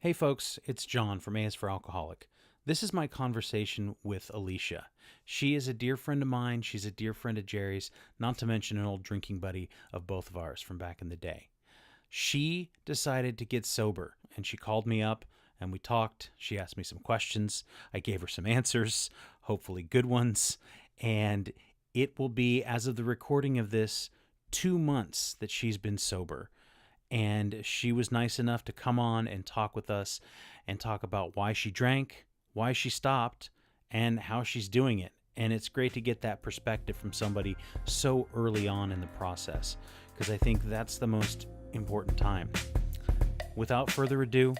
Hey folks, it's John from A is for Alcoholic. This is my conversation with Alicia. She is a dear friend of mine. She's a dear friend of Jerry's, not to mention an old drinking buddy of both of ours from back in the day. She decided to get sober and she called me up and we talked. She asked me some questions. I gave her some answers, hopefully good ones. And it will be, as of the recording of this, 2 months that she's been sober. And she was nice enough to come on and talk with us and talk about why she drank, why she stopped, and how she's doing it. And it's great to get that perspective from somebody so early on in the process, because I think that's the most important time. Without further ado,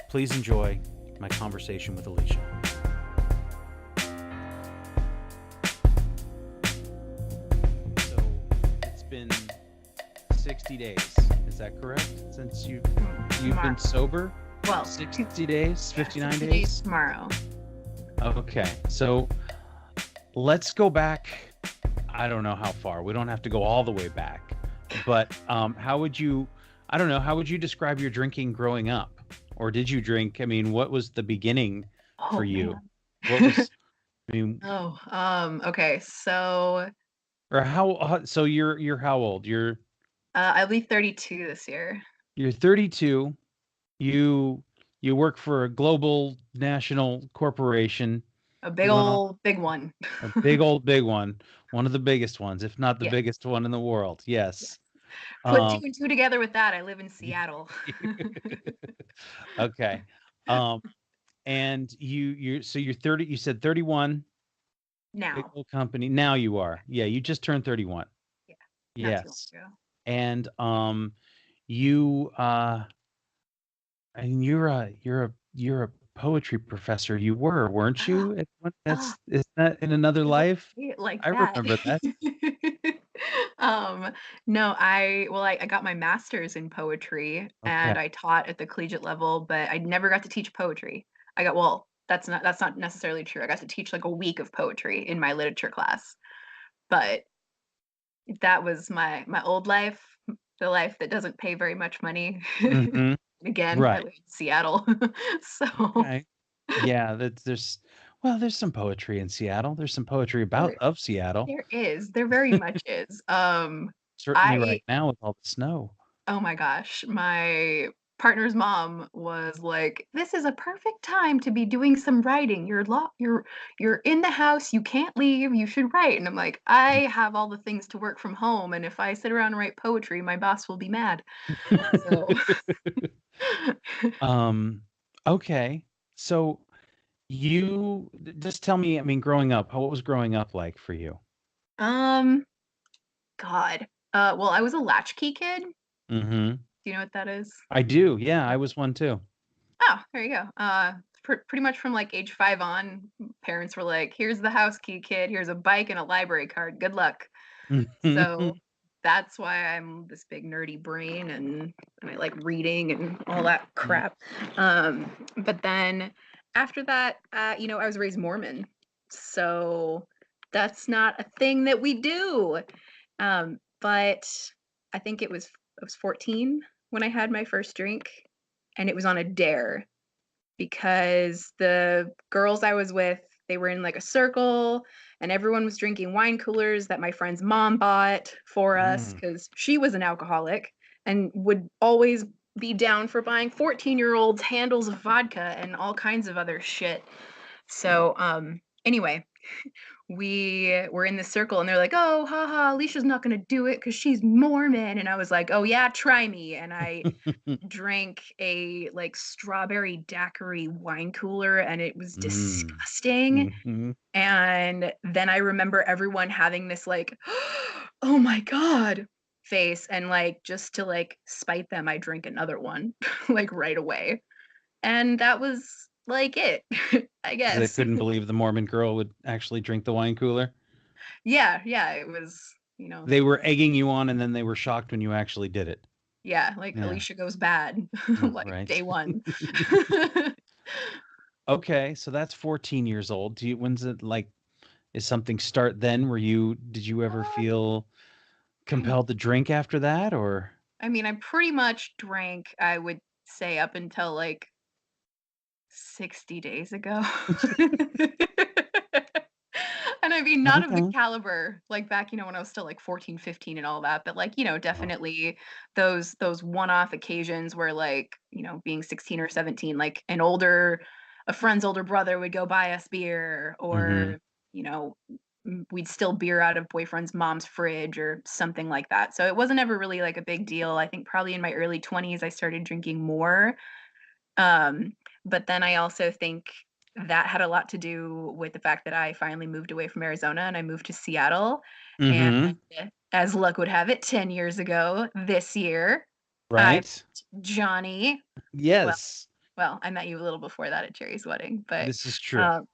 please enjoy my conversation with Alicia. So it's been 60 days. Is that correct? Since you've been sober? Well, 60 days, 59 60 days? tomorrow. Okay. So let's go back. I don't know how far. We don't have to go all the way back. But how would you describe your drinking growing up? Or did you drink? I mean, what was the beginning for you? Man. What was, I mean, Okay. So or so you're how old? I'll be 32 this year. You're 32. You work for a global national corporation. A big old big one. A big old big one. One of the biggest ones, if not the Yeah. biggest one in the world. Yes. Put two and two together with that. I live in Seattle. Okay. And so you're 30, you said 31. Big Now. old company. Now you are. Yeah, you just turned 31. Yeah. Yes. Not too long ago. And you and you're a poetry professor. You weren't you? Is that in another life? Like I that. remember that. No, I got my master's in poetry and Okay. I taught at the collegiate level, but I never got to teach poetry. That's not necessarily true. I got to teach like a week of poetry in my literature class. But that was my old life, the life that doesn't pay very much money. Mm-hmm. Again, I Right. live in Seattle. So Okay. Yeah, there's some poetry in Seattle. There's some poetry there, of Seattle. there very much is. Certainly I right now with all the snow. Oh my gosh, my partner's mom was like, "This is a perfect time to be doing some writing. You're in the house, you can't leave, you should write." And I'm like, "I have all the things to work from home, and if I sit around and write poetry, my boss will be mad." So, Um, okay. So just tell me, I mean, growing up, what was growing up like for you? um, God. Well, I was a latchkey kid. Do Mm-hmm. you know what that is? I do. Yeah, I was one too. Oh, there you go. Pretty much from like age 5 on, parents were like, "Here's the house key, kid. Here's a bike and a library card. Good luck." So that's why I'm this big nerdy brain and I like reading and all that crap. But then after that, I was raised Mormon, so that's not a thing that we do. But I think I was 14 when I had my first drink, and it was on a dare because the girls I was with, they were in like a circle and everyone was drinking wine coolers that my friend's mom bought for us because she was an alcoholic and would always be down for buying 14-year-olds handles of vodka and all kinds of other shit. So anyway, we were in this circle and they're like, "Oh, haha, Alicia's not gonna do it because she's Mormon." And I was like, "Oh yeah, try me." And I drank a like strawberry daiquiri wine cooler and it was disgusting. Mm-hmm. And then I remember everyone having this like, "Oh my God," face. And like, just to like spite them, I drank another one like right away. And that was like it, I Because they guess. couldn't believe the Mormon girl would actually drink the wine cooler. Yeah, it was. They were egging you on, and then they were shocked when you actually did it. Yeah, like Yeah. Alicia goes bad, like Right. day one. Okay, so that's 14 years old. When's it like, is something start then? Did you ever feel compelled to drink after that, or? I mean, I pretty much drank, I would say, up until like 60 days ago. And I mean, not of the Okay. caliber, like, back, when I was still, like, 14, 15, and all that, but, like, definitely those one-off occasions where, like, being 16 or 17, like, a friend's older brother would go buy us beer, Mm-hmm. or, you know, we'd steal beer out of boyfriend's mom's fridge or something like that. So it wasn't ever really, like, a big deal. I think probably in my early 20s, I started drinking more. Um, but then I also think that had a lot to do with the fact that I finally moved away from Arizona and I moved to Seattle. And Mm-hmm. as luck would have it, 10 years ago this year, I Right. met Johnny. Well, Yes. I met you a little before that at Jerry's wedding, This is true. um,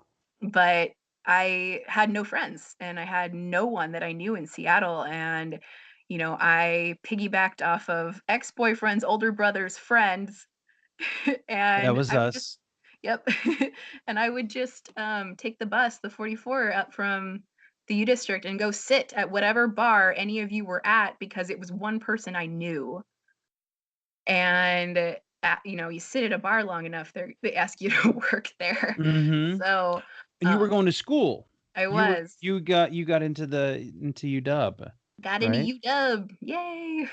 but I had no friends and I had no one that I knew in Seattle. And, I piggybacked off of ex-boyfriend's older brother's friends. That And was I would just us. Yep. And I would just, take the bus, the 44 up from the U District, and go sit at whatever bar any of you were at because it was one person I knew. And, you sit at a bar long enough, they ask you to work there. Mm-hmm. So, And you were um, going to school. I You were was. you got into UW, Got into right? UW, yay!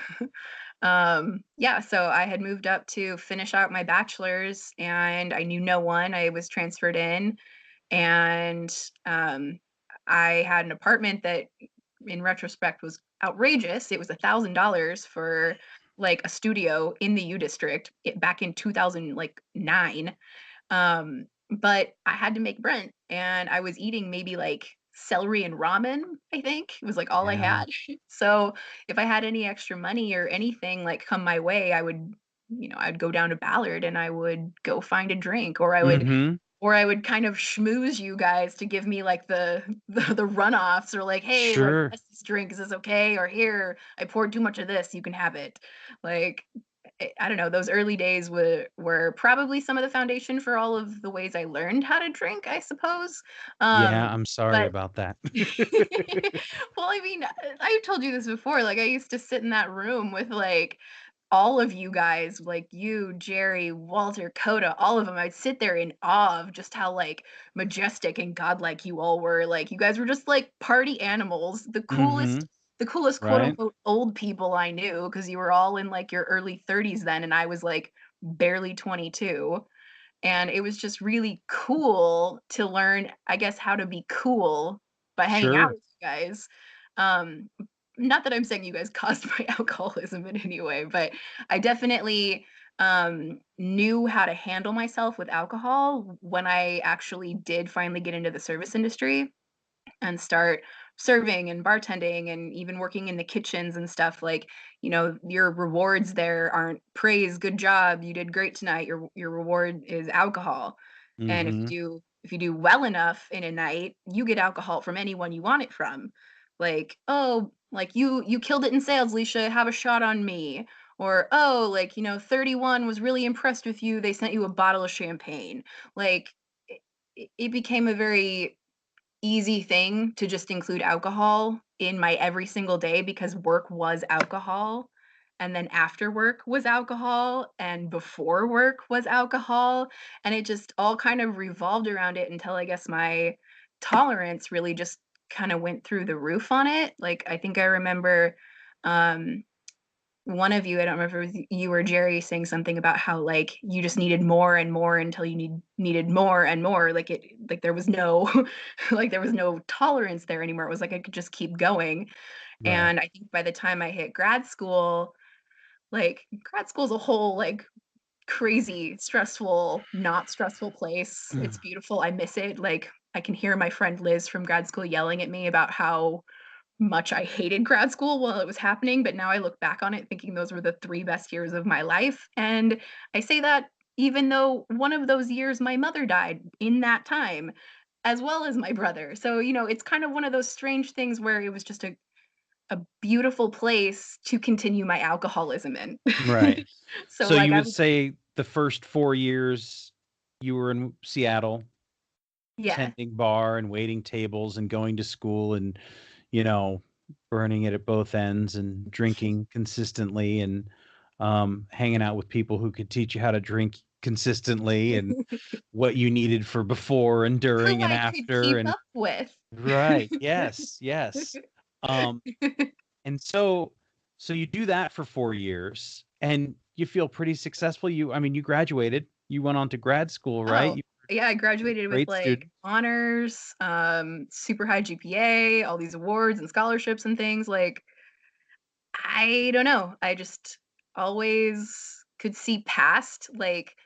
Yeah, so I had moved up to finish out my bachelor's, and I knew no one. I was transferred in, and, um, I had an apartment that, in retrospect, was outrageous. It was $1,000 for, like, a studio in the U District, back in 2000, like, 9. But I had to make rent, and I was eating maybe, like, celery and ramen, I think. It was, like, all I Yeah. had. So, if I had any extra money or anything, like, come my way, I'd go down to Ballard and I would go find a drink, Mhm. or I would kind of schmooze you guys to give me, like, the runoffs, or like, "Hey, like, Sure. test this drink, is this okay?" Or, "Here, I poured too much of this, you can have it." Like, I don't know, those early days were probably some of the foundation for all of the ways I learned how to drink, I suppose. Yeah, Um, I'm sorry but about that. well, I mean, I've told you this before, like, I used to sit in that room with, like, all of you guys, like you, Jerry, Walter, Coda, all of them. I'd sit there in awe of just how, like, majestic and godlike you all were. Like, you guys were just like party animals, Mhm. the coolest quote Right? unquote old people I knew, because you were all in like your early 30s then, and I was like barely 22. And it was just really cool to learn, I guess, how to be cool by hanging out Sure. with you guys. Um, Not that I'm saying you guys caused my alcoholism in any way, but I definitely knew how to handle myself with alcohol when I actually did finally get into the service industry and start serving and bartending and even working in the kitchens and stuff. Like, your rewards there aren't praise, good job, you did great tonight. Your reward is alcohol. And Mhm. if you do well enough in a night, you get alcohol from anyone you want it from. Like, oh, like, you killed it in sales, Leisha, have a shot on me. Or, oh, like, 31 was really impressed with you, they sent you a bottle of champagne. Like, it became a very easy thing to just include alcohol in my every single day, because work was alcohol, and then after work was alcohol, and before work was alcohol, and it just all kind of revolved around it until I guess my tolerance really just kind of went through the roof on it. Like, I think I remember, um one of you, I don't remember if it was you or Jerry, saying something about how, like, you just needed more and more until you needed more and more. Like, there was no like, there was no tolerance there anymore. It was like I could just keep going. Right. And I think by the time I hit grad school, like, grad school is a whole, like, crazy, stressful, not stressful place. It's beautiful. I miss it. Like, I can hear my friend Liz from grad school yelling at me about how much I hated grad school while it was happening, but now I look back on it thinking those were the 3 best years of my life. And I say that even though one of those years my mother died in that time, as well as my brother. So, it's kind of one of those strange things where it was just a beautiful place to continue my alcoholism in. Right. So, So like, you I would would say the first 4 years you were in Seattle, yeah. tending bar and waiting tables and going to school and, you know, burning it at both ends and drinking consistently and, hanging out with people who could teach you how to drink consistently and what you needed for before and Who during and I could after keep and up with. right. Yes, yes. Um, and so you do that for 4 years and you feel pretty successful. I mean, you graduated. You went on to grad school, right? Oh, You yeah, I were a graduated with, great like, student. honors, super high GPA, all these awards and scholarships and things, like, I don't know, I just always could see past, like,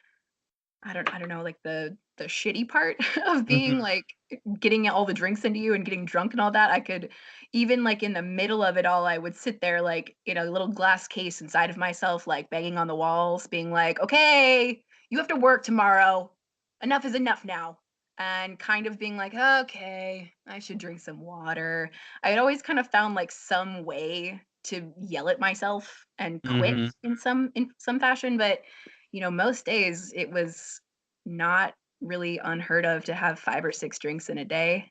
I don't know, like, the shitty part of being, Mhm, like, getting all the drinks into you and getting drunk and all that. I could even, like, in the middle of it all, I would sit there, like, in a little glass case inside of myself, like, banging on the walls, being like, "Okay, you have to work tomorrow. Enough is enough now." And kind of being like, "Okay, I should drink some water." I had always kind of found, like, some way to yell at myself and quit mhm. in some fashion, but most days it was not really unheard of to have 5 or 6 drinks in a day,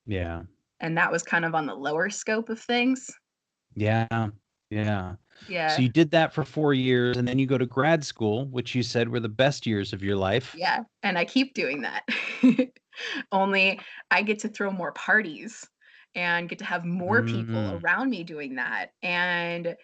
Yeah. and that was kind of on the lower scope of things. Yeah. Yeah. So Yeah, you did that for 4 years and then you go to grad school, which you said were the best years of your life. yeah, and I keep doing that. Only I get to throw more parties and get to have more people Mm. around me doing that, and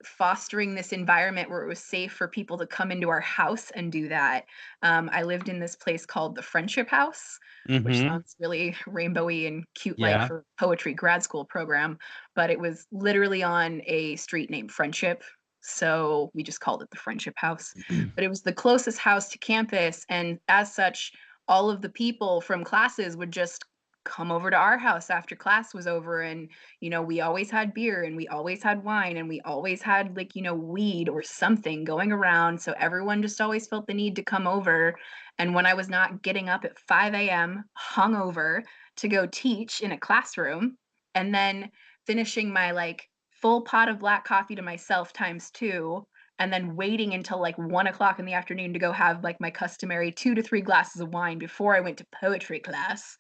fostering this environment where it was safe for people to come into our house and do that. I lived in this place called the Friendship House, which Mhm. sounds really rainbowy and cute like Yeah. for poetry grad school program, but it was literally on a street named Friendship. So we just called it the Friendship House. But it was the closest house to campus. And as such, all of the people from classes would just come over to our house after class was over, and we always had beer and we always had wine and we always had, like, weed or something going around. So everyone just always felt the need to come over. And when I was not getting up at 5 a.m. hungover to go teach in a classroom, and then finishing my like full pot of black coffee to myself times two, and then waiting until like 1 o'clock in the afternoon to go have like my customary 2 to 3 glasses of wine before I went to poetry class,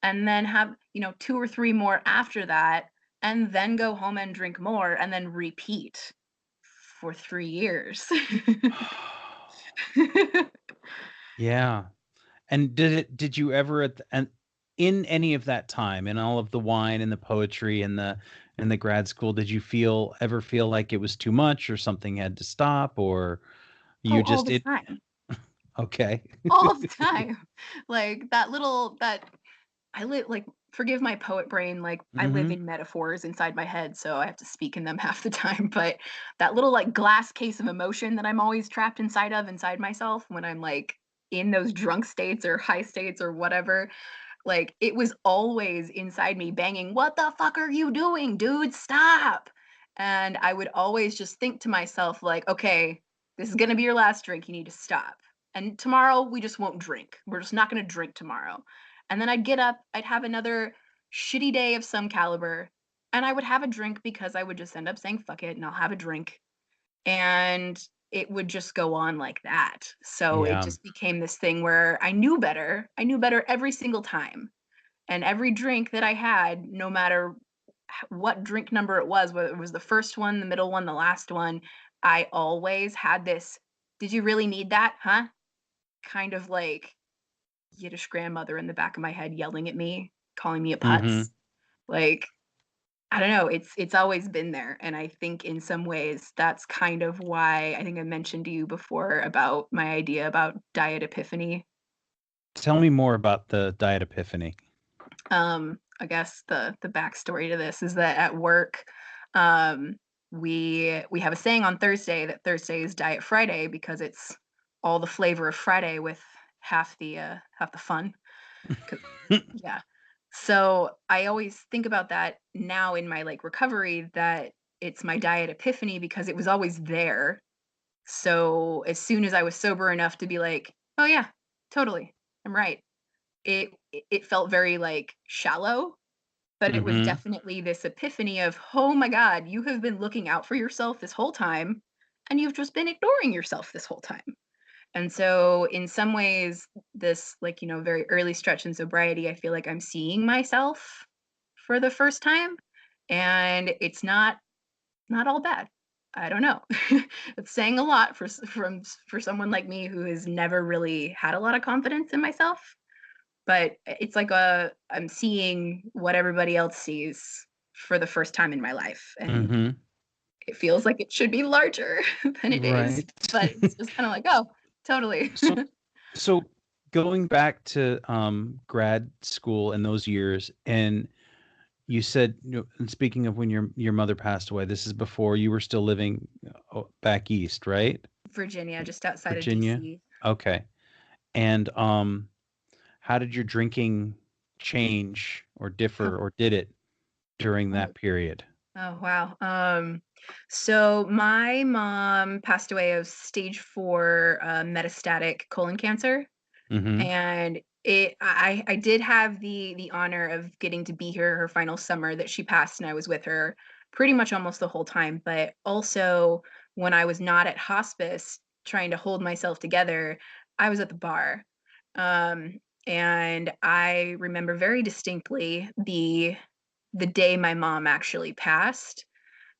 and then have, 2 or 3 more after that, and then go home and drink more, and then repeat for 3 years. Yeah. And did you ever and in any of that time, in all of the wine and the poetry and the grad school, did you feel like it was too much or something had to stop or Oh, you all just the it time. okay. All the time. Like, that I live like, forgive my poet brain, like, I live Mhm. in metaphors inside my head, so I have to speak in them half the time, but that little, like, glass case of emotion that I'm always trapped inside of inside myself when I'm, like, in those drunk states or high states or whatever, like, it was always inside me banging, "What the fuck are you doing, dude? Stop." And I would always just think to myself, like, "Okay, this is gonna be your last drink, you need to stop. And tomorrow, we just won't drink. We're just not gonna drink tomorrow." And then I'd get up, I'd have another shitty day of some caliber, and I would have a drink because I would just end up saying, "Fuck it," and I'll have a drink. And it would just go on like that. So it Yeah. just became this thing where I knew better. I knew better every single time. And every drink that I had, no matter what drink number it was, whether it was the first one, the middle one, the last one, I always had this, "Did you really need that? Huh?" kind of like Yiddish grandmother in the back of my head yelling at me, calling me a putz. Mhm. Like, I don't know, it's always been there, and I think in some ways that's kind of why I think I mentioned to you before about my idea about diet epiphany. Tell me more about the diet epiphany. I guess the backstory to this is that at work, um, we have a saying on Thursday that Thursday is Diet Friday because it's all the flavor of Friday with half the fun. 'Cause yeah. So I always think about that now in my like recovery, that it's my diet epiphany because it was always there. So as soon as I was sober enough to be like, "Oh yeah, totally. I'm right." It felt very like shallow, but it was Mhm. definitely this epiphany of, "Oh my god, you have been looking out for yourself this whole time, and you've just been ignoring yourself this whole time." And so in some ways, this like, very early stretch in sobriety, I feel like I'm seeing myself for the first time, and it's not all bad. I don't know. It's saying a lot for someone like me who has never really had a lot of confidence in myself, but it's like I'm seeing what everybody else sees for the first time in my life, and Mhm. it feels like it should be larger than it is, Right. but it's just kinda like, "Oh, totally." So so going back to, grad school and those years, and you said, and speaking of when your mother passed away, this is before you were still living, back east, right? Virginia, just outside of Virginia? DC. Okay. And, how did your drinking change or differ, or did it during Oh, that period? oh, wow. So my mom passed away of stage 4, metastatic colon cancer. Mhm. And I did have the honor of getting to be here her final summer that she passed, and I was with her pretty much almost the whole time, but also when I was not at hospice trying to hold myself together, I was at the bar. Um, and I remember very distinctly the day my mom actually passed.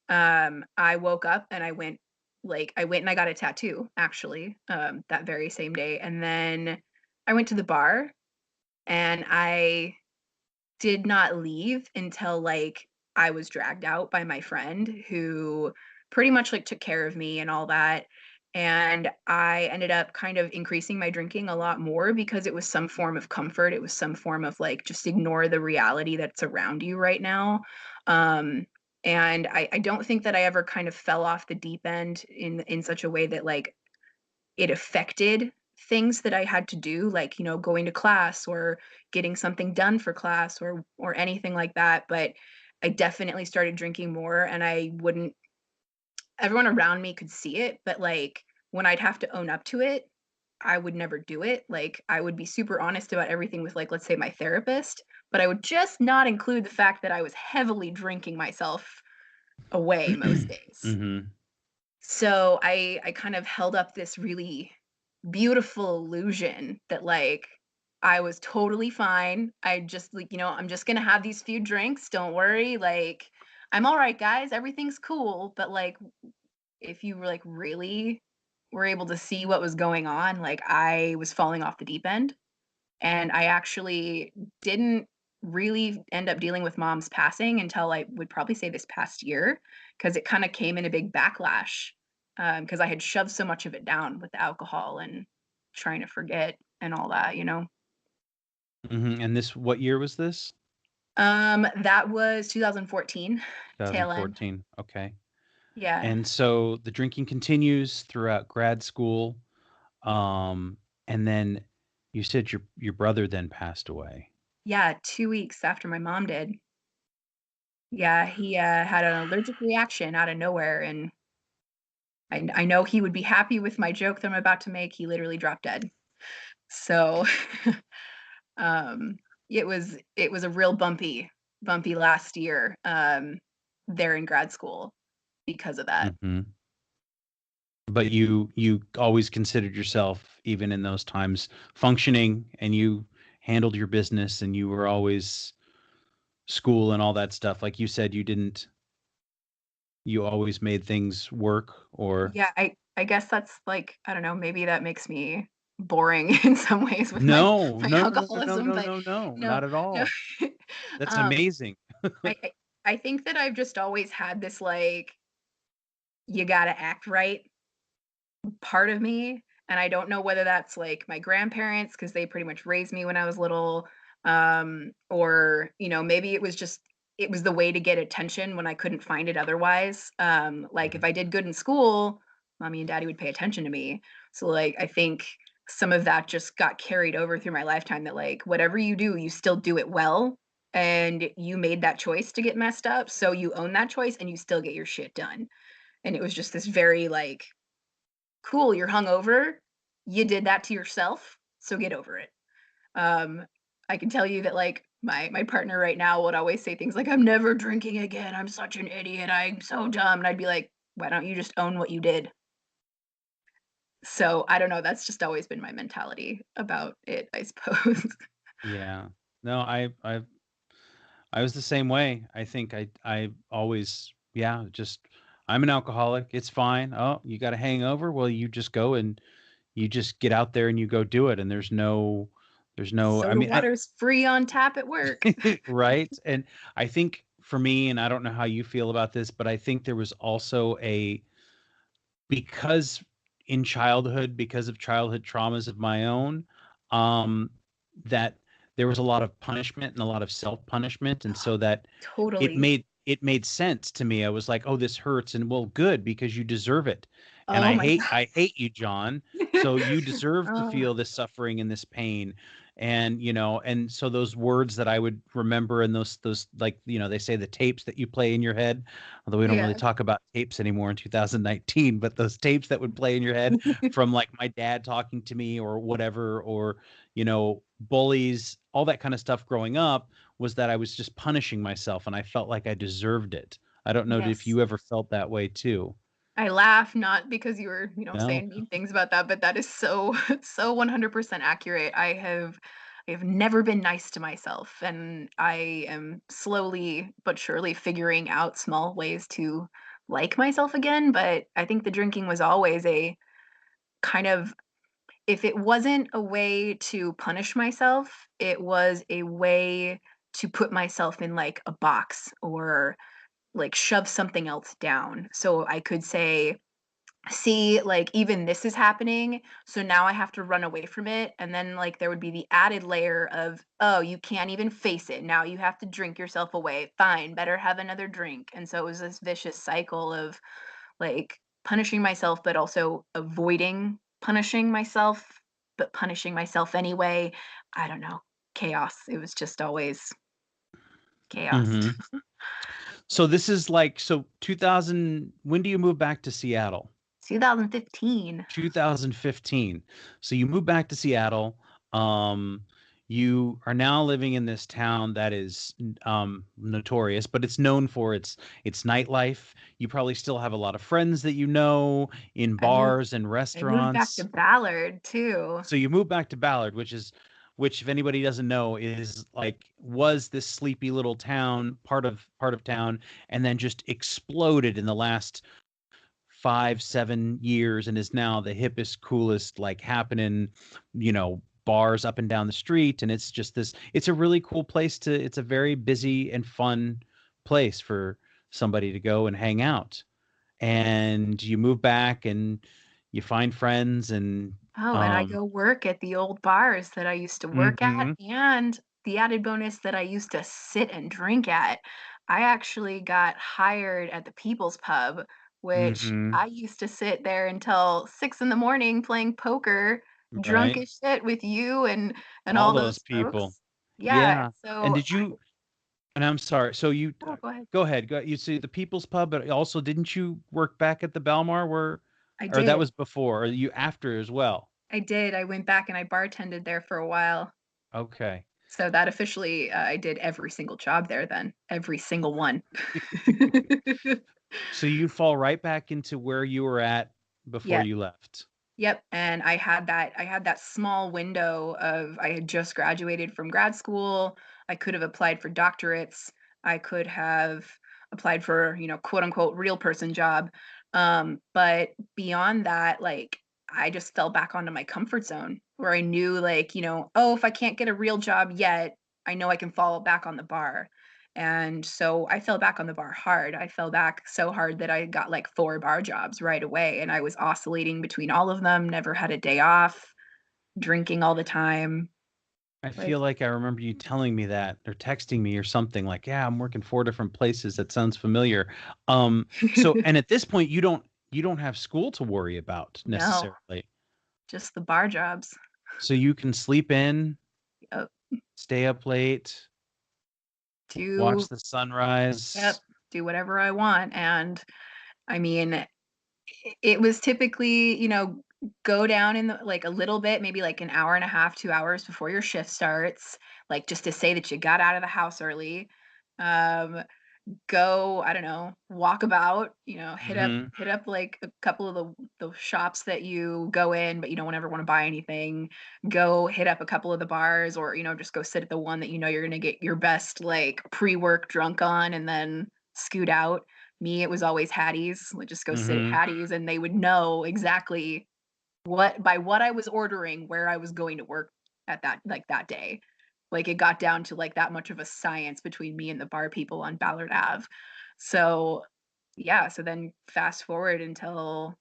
I woke up and I went and I got a tattoo actually, that very same day, and then I went to the bar and I did not leave until, like, I was dragged out by my friend who pretty much, like, took care of me and all that, and I ended up kind of increasing my drinking a lot more because it was some form of comfort, it was some form of, like, just ignore the reality that's around you right now, um, and I don't think that I ever kind of fell off the deep end in such a way that, like, it affected things that I had to do, like, going to class or getting something done for class or anything like that, but I definitely started drinking more and I wouldn't everyone around me could see it, but, like, when I'd have to own up to it, I would never do it. Like, I would be super honest about everything with, like, let's say, my therapist, but I would just not include the fact that I was heavily drinking myself away most days. Mhm. So I kind of held up this really beautiful illusion that, like, I was totally fine. I just, like, I'm just gonna have these few drinks, don't worry, like, I'm alright, guys, everything's cool, but, like, if you were, like, really were able to see what was going on, like, I was falling off the deep end, and I actually didn't really end up dealing with mom's passing until I would probably say this past year, because it kinda came in a big backlash, because I had shoved so much of it down with the alcohol and trying to forget and all that, you know? Mhm, and this what year was this? That was 2014, tail end. 2014, okay. Yeah. And so the drinking continues throughout grad school, and then you said your brother then passed away. Yeah, 2 weeks after my mom did. Yeah, he, had an allergic reaction out of nowhere, and I know he would be happy with my joke that I'm about to make, he literally dropped dead. So, um, it was a real bumpy last year, there in grad school because of that. Mhm. But you always considered yourself, even in those times, functioning, and you handled your business, and you were always school and all that stuff. Like you said, you always made things work, or Yeah, I guess that's, like, I don't know, maybe that makes me boring in some ways with my no, my no, no, no, no, no, alcoholism, no, but no, no, no, not at no. all. That's Um, amazing. I I I think that I've just always had this, like, you gotta act right part of me, and I don't know whether that's, like, my grandparents because they pretty much raised me when I was little, or, maybe it was the way to get attention when I couldn't find it otherwise, like, if Mhm, I did good in school, mommy and daddy would pay attention to me, so, like, I think some of that just got carried over through my lifetime that, like, whatever you do, you still do it well, and you made that choice to get messed up, so you own that choice and you still get your shit done, and it was just this very, like, cool, you're hungover. You did that to yourself, so get over it. Um, I can tell you that, like, my partner right now would always say things like, "I'm never drinking again. I'm such an idiot. I'm so dumb." And I'd be like, "Why don't you just own what you did?" So, I don't know, that's just always been my mentality about it, I suppose. yeah. No, I was the same way. I think I always, yeah, just I'm an alcoholic. It's fine. Oh, you got a hangover? Well, you just go and you just get out there and you go do it. And there's no, I Soda mean, water's free on tap at work. right. And I think for me, and I don't know how you feel about this, but I think there was also because in childhood, because of childhood traumas of my own, um, that there was a lot of punishment and a lot of self-punishment, and so that it Totally. made it made sense to me. I was like, "Oh, this hurts," and well, good because you deserve it. And Oh my I hate you, John. So you deserve to Oh, feel this suffering and this pain. And and so those words that I would remember, and those like they say the tapes that you play in your head, although we don't really yeah. talk about tapes anymore in 2019, but those tapes that would play in your head from like my dad talking to me or whatever, or bullies, all that kind of stuff growing up, was that I was just punishing myself and I felt like I deserved it. I don't know if Yes. you ever felt that way too. I laugh not because you were, No? saying mean things about that, but that is so so 100% accurate. I have never been nice to myself, and I am slowly but surely figuring out small ways to like myself again, but I think the drinking was always a kind of, if it wasn't a way to punish myself, it was a way to put myself in like a box or like shove something else down. So I could say, see, like, even this is happening, so now I have to run away from it, and then, like, there would be the added layer of, "Oh, you can't even face it, now you have to drink yourself away. Fine, better have another drink," and so it was this vicious cycle of, like, punishing myself, but also avoiding punishing myself, but punishing myself anyway. I don't know, chaos. It was just always chaos. Hmm. So this is like, so 2000, when do you move back to Seattle? 2015. 2015. So you moved back to Seattle. Um, you are now living in this town that is notorious, but it's known for its nightlife. You probably still have a lot of friends that you know in I moved bars and I moved back to restaurants. Ballard too. So you moved back to Ballard, which if anybody doesn't know is like was this sleepy little town, part of town, and then just exploded in the last 5 7 years and is now the hippest, coolest, like happening, bars up and down the street. And it's a really cool place it's a very busy and fun place for somebody to go and hang out. And you move back and you find friends and, Oh, and I um, go work at the old bars that I used to work at, mhm, and the added bonus that I used to sit and drink at. I actually got hired at the People's Pub, which mhm, I used to sit there until 6 in the morning playing poker, drunk right? as shit with you and All all those those people. folks. Yeah, Yeah. And so did you And I'm sorry. So oh, go ahead. go ahead. You see the People's Pub, but also didn't you work back at the Belmar I or that did. was before, or you after as well? I did. I went back and I bartended there for a while. Okay. So that officially, I did every single job there then, every single one. So you fall right back into where you were at before Yep, you left. yep, and I had that small window of, I had just graduated from grad school, I could have applied for doctorates, I could have applied for, quote unquote "real person job," but beyond that, like, I just fell back onto my comfort zone where I knew, like, "Oh, if I can't get a real job yet, I know I can fall back on the bar." And so I fell back on the bar hard. I fell back so hard that I got like 4 bar jobs right away, and I was oscillating between all of them, never had a day off, drinking all the time. I Like, feel like I remember you telling me that or texting me or something like, "Yeah, I'm working 4 different places." That sounds familiar. So and at this point you don't have school to worry about no, necessarily. just the bar jobs. So you can sleep in, Yep. stay up late, watch Do the yep, sunrise. do whatever I want, and I mean, it was typically, go down in the like a little bit, maybe like an hour and a half, 2 hours before your shift starts, like, just to say that you got out of the house early. Um, Go, I don't know, walk about, hit up Mhm. hit up like a couple of the shops that you go in, but you don't ever want to buy anything. Go hit up a couple of the bars, or just go sit at the one that you're gonna get your best like pre-work drunk on, and then scoot out. Me, it was always Hattie's. Let's just go sit at Mhm. Hattie's, and they would know exactly what I was ordering, where I was going to work at that day. Like, it got down to, like, that much of a science between me and the bar people on Ballard Ave. So, yeah, so then fast forward until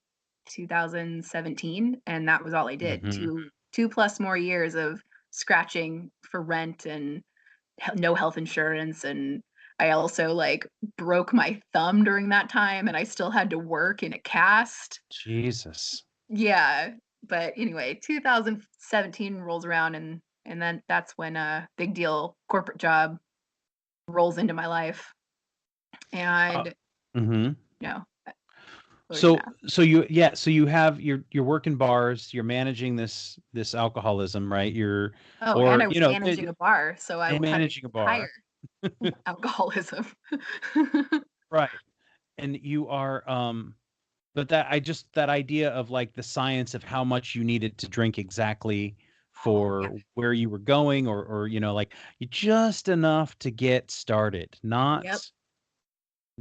2017, and that was all I did. Mhm. 2 plus more years of scratching for rent and no health insurance, and I also, like, broke my thumb during that time, and I still had to work in a cast. Jesus. Yeah, but anyway, 2017 rolls around, and then that's when a big deal corporate job rolls into my life, Uh, and, mhm. you know, what were you gonna So ask? so you yeah, so you have you're working bars, you're managing this alcoholism, right? You're Oh, and or, I was managing a bar, so I and had to managing a bar. hire alcoholism. Right. And you are, but that idea of, like, the science of how much you needed to drink exactly Yeah. for where you were going or, like, just enough to get started, Yep.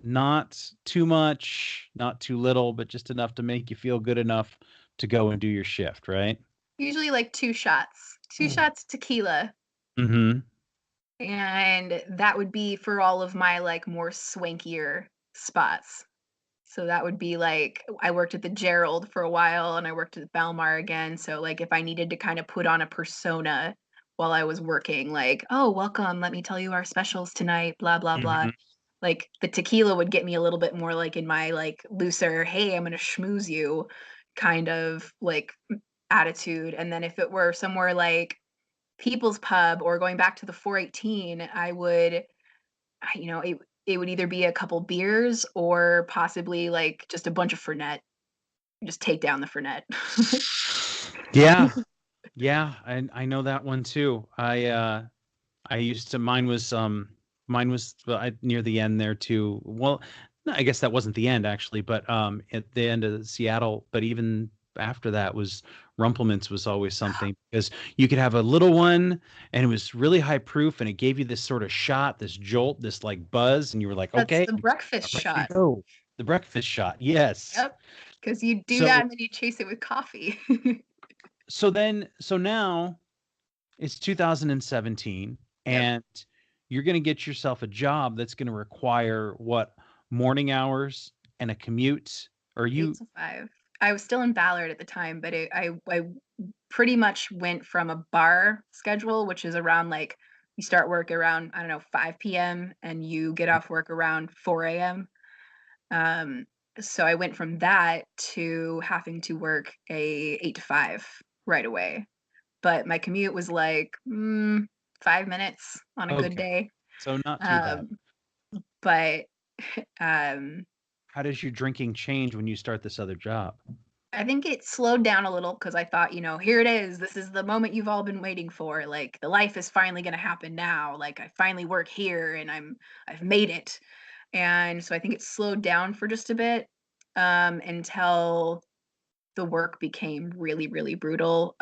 not too much, not too little, but just enough to make you feel good enough to go and do your shift, right? Usually, like, 2 shots. 2 shots tequila, Mhm. and that would be for all of my, like, more swankier spots. So that would be like I worked at the Gerald for a while and I worked at Balmar again. So like if I needed to kind of put on a persona while I was working, like, oh, welcome, let me tell you our specials tonight, blah, blah, blah. Mhm. Like the tequila would get me a little bit more like in my like looser, hey, I'm gonna schmooze you kind of like attitude. And then if it were somewhere like People's Pub or going back to the 418, it would either be a couple beers or possibly, like, just a bunch of Fernet. Just take down the Fernet. Yeah. Yeah, I know that one too. I used to mine was, well, near the end there too. Well, no, I guess that wasn't the end actually, but, at the end of Seattle, but even after that was Rumpleman's was always something because you could have a little one and it was really high proof and it gave you this sort of shot, this jolt, this like buzz, and you were like, That's "Okay, the I'm breakfast ready to shot. go." The breakfast shot. Yes. Yep. Because you do that So and then you chase it with coffee. so now it's 2017 Yep. and you're going to get yourself a job that's going to require what, morning hours and a commute, or 8 you to 5. I was still in Ballard at the time, but I pretty much went from a bar schedule, which is around, like you start work around, I don't know, 5 PM and you get off work around 4 AM. Um, so I went from that to having to work a 8 to 5 right away. But my commute was like, 5 minutes on a good okay, day. so not too bad. Um, but, um, How does your drinking change when you start this other job? I think it slowed down a little because I thought, "Here it is. This is the moment you've all been waiting for. Like, the life is finally gonna happen now. Like, I finally work here and I've made it." And so I think it slowed down for just a bit, until the work became really, really brutal.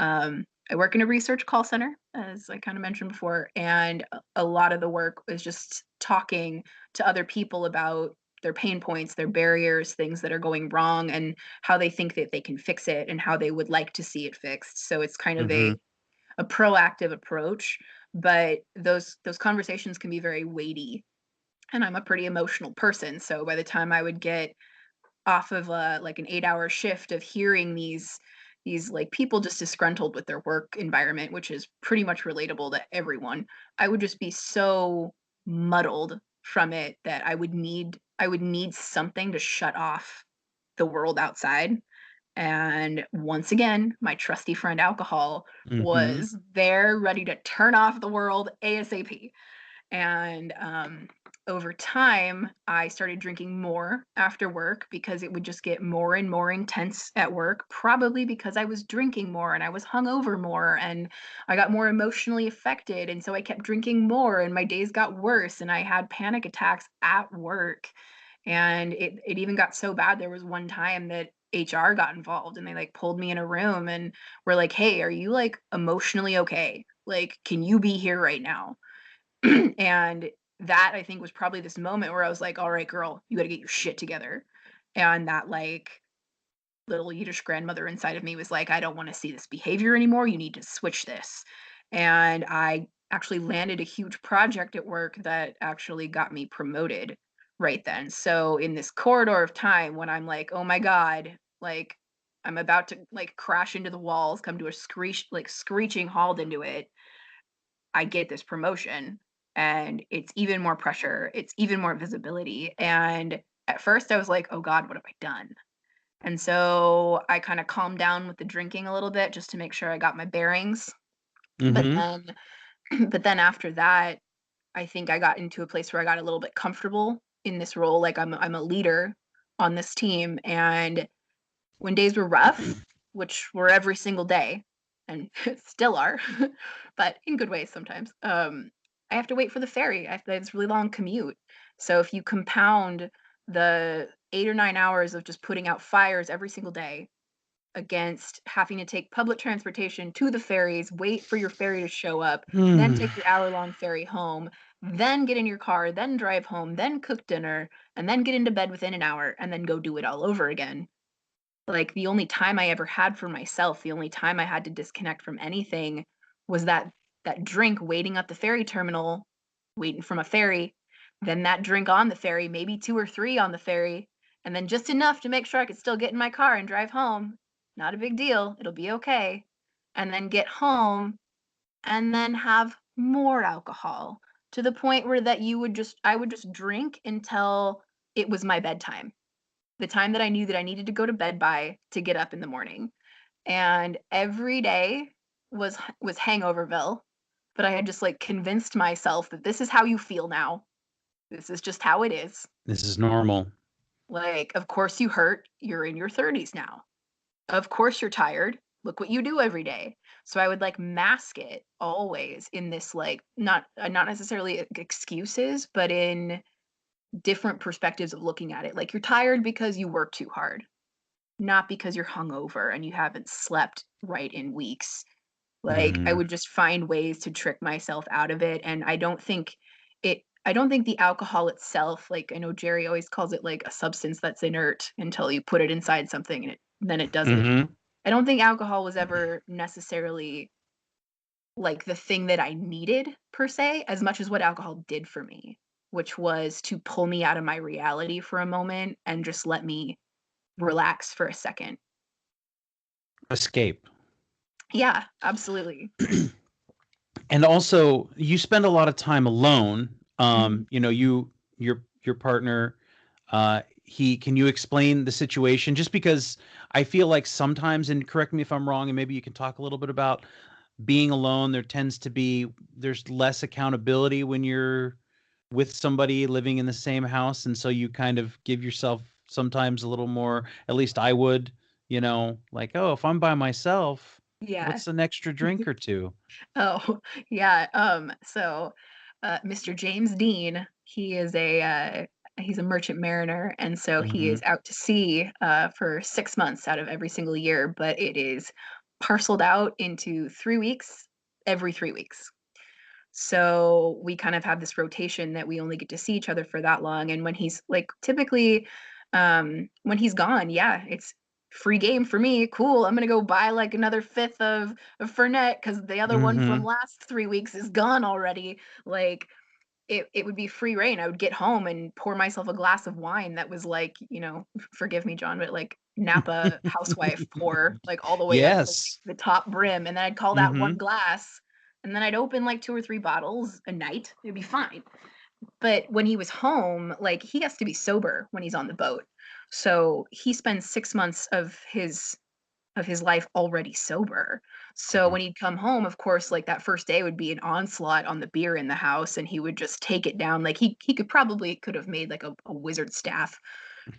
I work in a research call center, as I kind of mentioned before, and a lot of the work was just talking to other people about their pain points, their barriers, things that are going wrong, and how they think that they can fix it and how they would like to see it fixed. So it's kind of Mhm. a proactive approach, but those conversations can be very weighty. And I'm a pretty emotional person. So by the time I would get off of like an 8-hour shift of hearing these like people just disgruntled with their work environment, which is pretty much relatable to everyone. I would just be so muddled from it that I would need something to shut off the world outside. And once again, my trusty friend alcohol Mhm. was there ready to turn off the world ASAP. And over time, I started drinking more after work because it would just get more and more intense at work, probably because I was drinking more and I was hungover more and I got more emotionally affected. And so I kept drinking more and my days got worse and I had panic attacks at work. And it even got so bad. There was one time that HR got involved and they like pulled me in a room and were like, hey, are you like emotionally okay? Like, can you be here right now? And that I think was probably this moment where I was like, "All right, girl, you gotta get your shit together." And that, like, little Yiddish grandmother inside of me was like, "I don't wanna see this behavior anymore, you need to switch this." And I actually landed a huge project at work that actually got me promoted right then. So in this corridor of time when I'm like, "Oh my god," like, I'm about to, like, crash into the walls, come to a screeching halt into it, I get this promotion, and it's even more pressure, it's even more visibility, and at first I was like, "Oh god, what have I done?" And so I kinda calmed down with the drinking a little bit just to make sure I got my bearings, but Mhm. then but then after that, I think I got into a place where I got a little bit comfortable in this role, like, I'm a leader on this team, and when days were rough, which were every single day, and still are, but in good ways sometimes, I have to wait for the ferry. I have this really long commute. So if you compound the 8 or 9 hours of just putting out fires every single day against having to take public transportation to the ferries, wait for your ferry to show up, then take your hour-long ferry home, then get in your car, then drive home, then cook dinner, and then get into bed within an hour, and then go do it all over again. Like, the only time I ever had for myself, the only time I had to disconnect from anything was that drink waiting at the ferry terminal, waiting from a ferry, then that drink on the ferry, maybe 2 or 3 on the ferry, and then just enough to make sure I could still get in my car and drive home. Not a big deal, it'll be okay. And then get home and then have more alcohol to the point where that you would just I would just drink until it was my bedtime, the time that I knew that I needed to go to bed by to get up in the morning. And every day was hangoverville, but I had just, like, convinced myself that this is how you feel now. This is just how it is. This is normal. Like, of course you hurt, you're in your 30s now. Of course you're tired, look what you do every day. So I would, like, mask it always in this, like, not necessarily excuses, but in different perspectives of looking at it. Like, you're tired because you work too hard. Not because you're hungover and you haven't slept right in weeks. Like, I Mhm. would just find ways to trick myself out of it, and I don't think the alcohol itself, like, I know Jerry always calls it, like, a substance that's inert until you put it inside something and then it does it. Mhm. I don't think alcohol was ever necessarily, like, the thing that I needed per se, as much as what alcohol did for me, which was to pull me out of my reality for a moment and just let me relax for a second. Escape. Yeah, absolutely. And also, you spend a lot of time alone. Mhm. Your partner, he can you explain the situation? Just because I feel like sometimes, and correct me if I'm wrong, and maybe you can talk a little bit about being alone. There's less accountability when you're with somebody living in the same house, and so you kind of give yourself sometimes a little more. At least I would, like, oh, if I'm by myself, Yeah. what's an extra drink or two? Oh, yeah, Mr. James Dean, he's a merchant mariner, and so he Hmm. is out to sea, for 6 months out of every single year, but it is parceled out into 3 weeks, every 3 weeks. So, we kind of have this rotation that we only get to see each other for that long, and when he's like, typically, when he's gone, yeah, it's free game for me, cool, I'm gonna go buy, like, another fifth of Fernet because the other one from Mhm. last 3 weeks is gone already, like, it would be free reign. I would get home and pour myself a glass of wine that was like, forgive me, John, but like Napa housewife pour, like all the way up to like Yes. the top brim. And then I'd call that one Mhm. glass. And then I'd open like 2 or 3 bottles a night. It'd be fine. But when he was home, like he has to be sober when he's on the boat. So he spends 6 months of his life already sober. So Mhm. when he'd come home, of course, like that first day would be an onslaught on the beer in the house and he would just take it down. Like he could have made like a wizard staff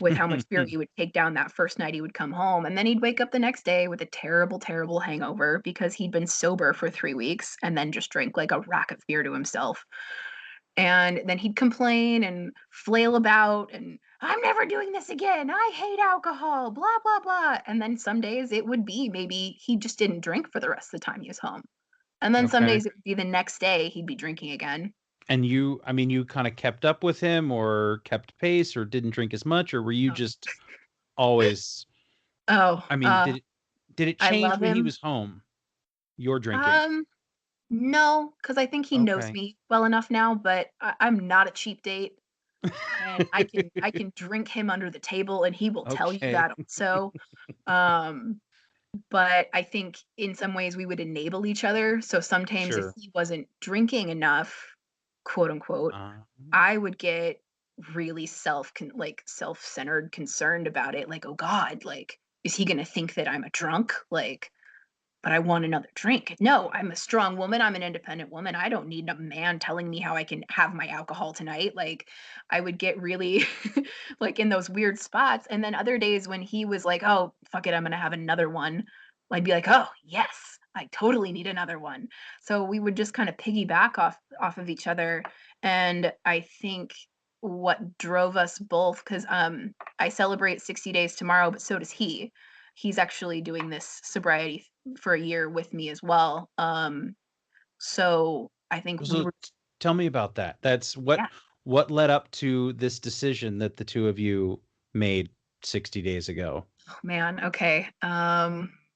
with how much beer he would take down that first night he would come home. And then he'd wake up the next day with a terrible, terrible hangover because he'd been sober for 3 weeks and then just drank like a rack of beer to himself. And then he'd complain and flail about and I'm never doing this again. I hate alcohol, blah, blah, blah. And then some days it would be maybe he just didn't drink for the rest of the time he was home. And then some Okay. days it would be the next day he'd be drinking again. And you, I mean, you kind of kept up with him or kept pace or didn't drink as much, or were you Oh, just always, oh, I mean, did it I change love when he him. was home, your drinking? Um, no, because I think he knows Okay. me well enough now, but I'm not a cheap date, and I can drink him under the table, and he will tell you Okay. that also. Um, but I think in some ways we would enable each other. So sometimes if Sure. he wasn't drinking enough, quote unquote, Uh, I would get really self-centered concerned about it. Like, oh God, like, is he gonna think that I'm a drunk? Like, but I want another drink. No, I'm a strong woman. I'm an independent woman. I don't need a man telling me how I can have my alcohol tonight. Like, I would get really like in those weird spots. And then other days when he was like, oh, fuck it, I'm going to have another one, I'd be like, oh, yes, I totally need another one. So we would just kind of piggyback off of each other. And I think what drove us both, because I celebrate 60 days tomorrow, but so does he. He's actually doing this sobriety for a year with me as well. So I think we so were, tell me about that. That's yeah, what led up to this decision that the two of you made 60 days ago. oh man, okay.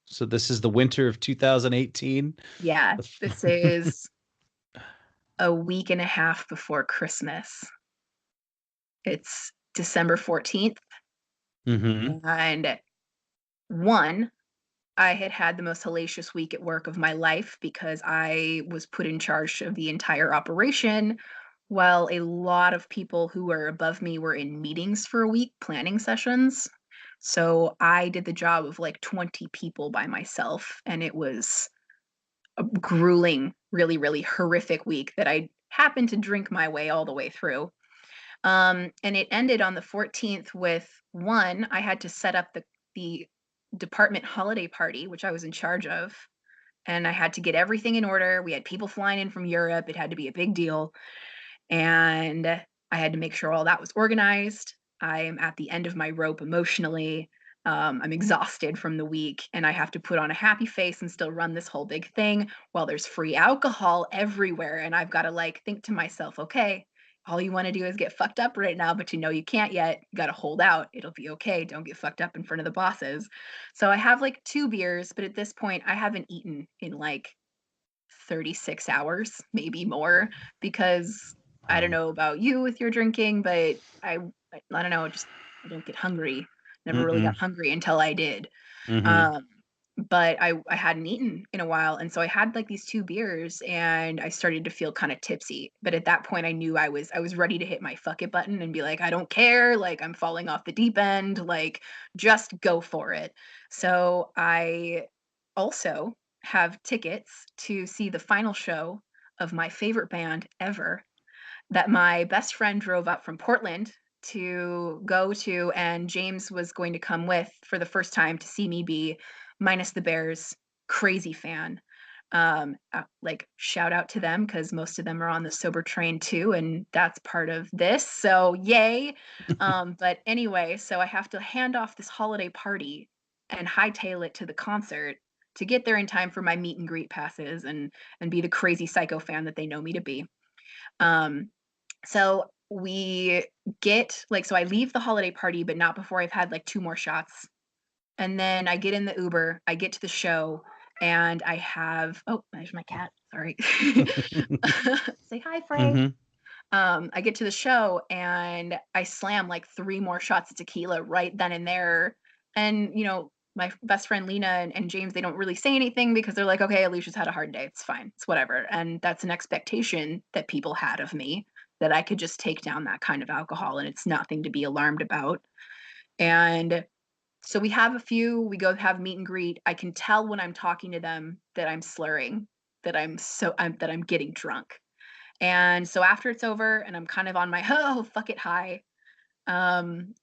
So this is the winter of 2018. Yeah, this is a week and a half before Christmas. It's December 14th. Mm-hmm. And one, I had had the most hellacious week at work of my life because I was put in charge of the entire operation while a lot of people who were above me were in meetings for a week, planning sessions. So I did the job of like 20 people by myself, and it was a grueling, really, really horrific week that I happened to drink my way all the way through. And it ended on the 14th with one, I had to set up the department holiday party, which I was in charge of. And I had to get everything in order. We had people flying in from Europe. It had to be a big deal. And I had to make sure all that was organized. I am at the end of my rope emotionally. I'm exhausted from the week, and I have to put on a happy face and still run this whole big thing while there's free alcohol everywhere. And I've got to like think to myself, okay, all you want to do is get fucked up right now, but you know you can't yet. You got to hold out. It'll be okay. Don't get fucked up in front of the bosses. So I have like 2 beers, but at this point, I haven't eaten in like 36 hours, maybe more, because I don't Wow. know about you with your drinking, but I don't know, just I don't get hungry. Never really got Mm-mm. hungry until I did. Mm-hmm. Um, but I hadn't eaten in a while, and so I had like these 2 beers, and I started to feel kind of tipsy. But at that point, I knew I was ready to hit my fuck it button and be like, I don't care, like I'm falling off the deep end, like just go for it. So I also have tickets to see the final show of my favorite band ever that my best friend drove up from Portland to go to, and James was going to come with for the first time to see me be minus the Bears crazy fan. Like shout out to them because most of them are on the sober train too, and that's part of this. So yay! But anyway, so I have to hand off this holiday party and hightail it to the concert to get there in time for my meet and greet passes and be the crazy psycho fan that they know me to be. Um, so we get like so I leave the holiday party, but not before I've had like 2 more shots. And then I get in the Uber, I get to the show, and I have oh, there's my cat. Sorry. Say hi, Frey. Mm-hmm. I get to the show and I slam like 3 more shots of tequila right then and there. And my best friend Lena and James, they don't really say anything because they're like, okay, Alicia's had a hard day. It's fine. It's whatever. And that's an expectation that people had of me that I could just take down that kind of alcohol and it's nothing to be alarmed about. And so we go have meet and greet. I can tell when I'm talking to them that I'm slurring, that I'm getting drunk. And so after it's over and I'm kind of on my oh fuck it high,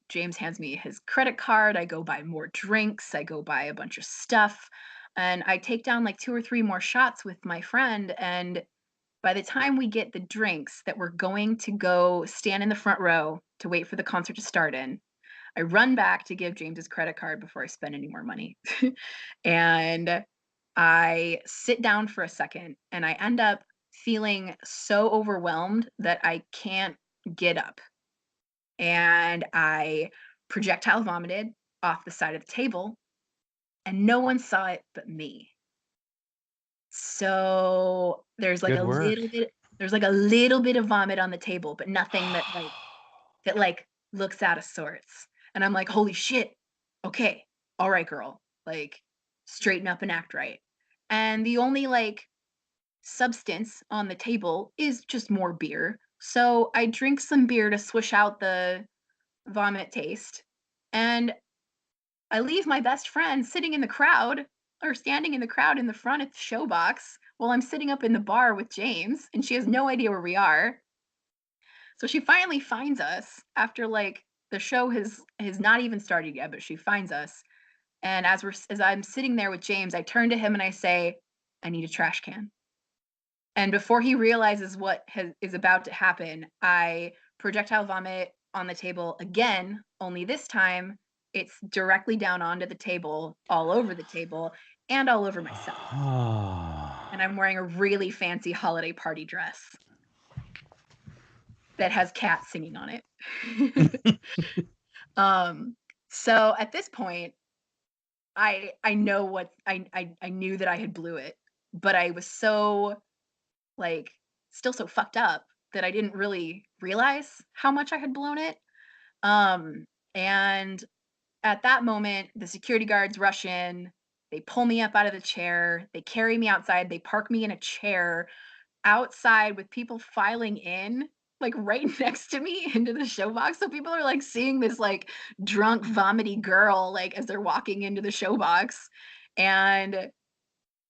James hands me his credit card. I go buy more drinks. I go buy a bunch of stuff, and I take down like 2 or 3 more shots with my friend. And by the time we get the drinks that we're going to go stand in the front row to wait for the concert to start in, I run back to give James his credit card before I spend any more money. And I sit down for a second and I end up feeling so overwhelmed that I can't get up. And I projectile vomited off the side of the table, and no one saw it but me. So Good work. there's like a little bit of vomit on the table, but nothing that looks out of sorts. And I'm like, "Holy shit. Okay. All right, girl. Like straighten up and act right." And the only substance on the table is just more beer. So I drink some beer to swish out the vomit taste. And I leave my best friend sitting in the crowd or standing in the crowd in the front at the show box while I'm sitting up in the bar with James, and she has no idea where we are. So she finally finds us after the show has not even started yet, but she finds us. And as I'm sitting there with James, I turn to him and I say, "I need a trash can." And before he realizes is about to happen, I projectile vomit on the table again, only this time it's directly down onto the table, all over the table, and all over myself. And I'm wearing a really fancy holiday party dress that has cats singing on it. um, so at this point, I know what I knew that I had blew it, but I was so like, still so fucked up that I didn't really realize how much I had blown it. And at that moment, the security guards rush in. They pull me up out of the chair. They carry me outside. They park me in a chair outside with people filing in, like right next to me into the show box. So people are like seeing this drunk, vomity girl as they're walking into the show box. And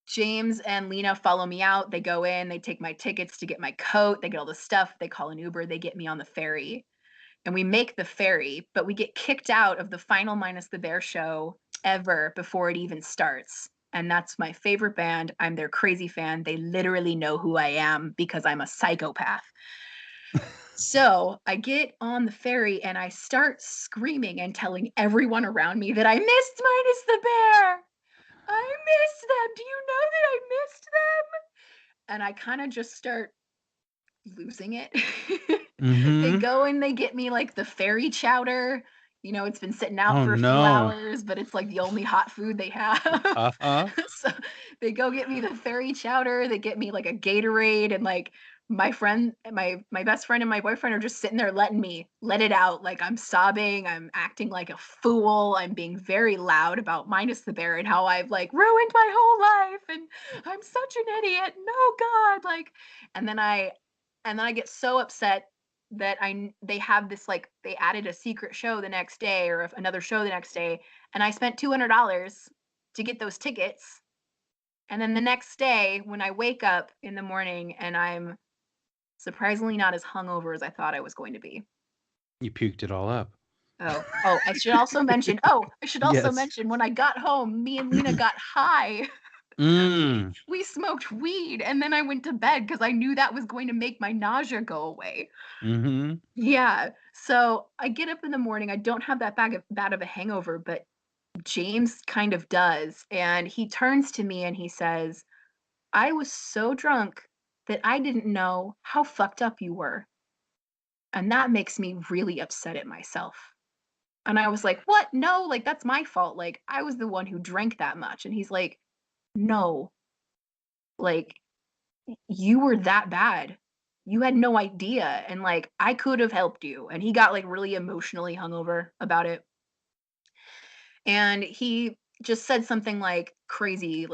James and Lena follow me out. They go in, they take my tickets to get my coat, they get all the stuff, they call an Uber, they get me on the ferry. And we make the ferry, but we get kicked out of the final Minus the Bear show ever before it even starts. And that's my favorite band. I'm their crazy fan. They literally know who I am because I'm a psychopath. So I get on the ferry and I start screaming and telling everyone around me that I missed Minus the Bear. I missed them. Do you know that I missed them? And I kind of just start losing it. They Mhm. go and they get me the fairy chowder. It's been sitting out Oh, for a few no. hours, but it's the only hot food they have. Uh-huh. So they go get me the fairy chowder. They get me a Gatorade, and my best friend and my boyfriend are just sitting there letting me let it out. Like I'm sobbing, I'm acting like a fool, I'm being very loud about Minus the Bear and how I've ruined my whole life and I'm such an idiot. No God, and then I get so upset that they have this they added a secret show the next day or another show the next day, and I spent $200 to get those tickets. And then the next day, when I wake up in the morning and I'm surprisingly not as hungover as I thought I was going to be. You puked it all up. I should also Yes. mention when I got home, me and Lena got high. Mm. We smoked weed and then I went to bed because I knew that was going to make my nausea go away. Mhm. Yeah. So I get up in the morning. I don't have that bad of a hangover, but James kind of does. And he turns to me and he says, "I was so drunk that I didn't know how fucked up you were. And that makes me really upset at myself." And I was like, "What? No, that's my fault. I was the one who drank that much." And he's like, "No, like, you were that bad. You had no idea. And I could have helped you." And he got really emotionally hungover about it. And he just said something crazy,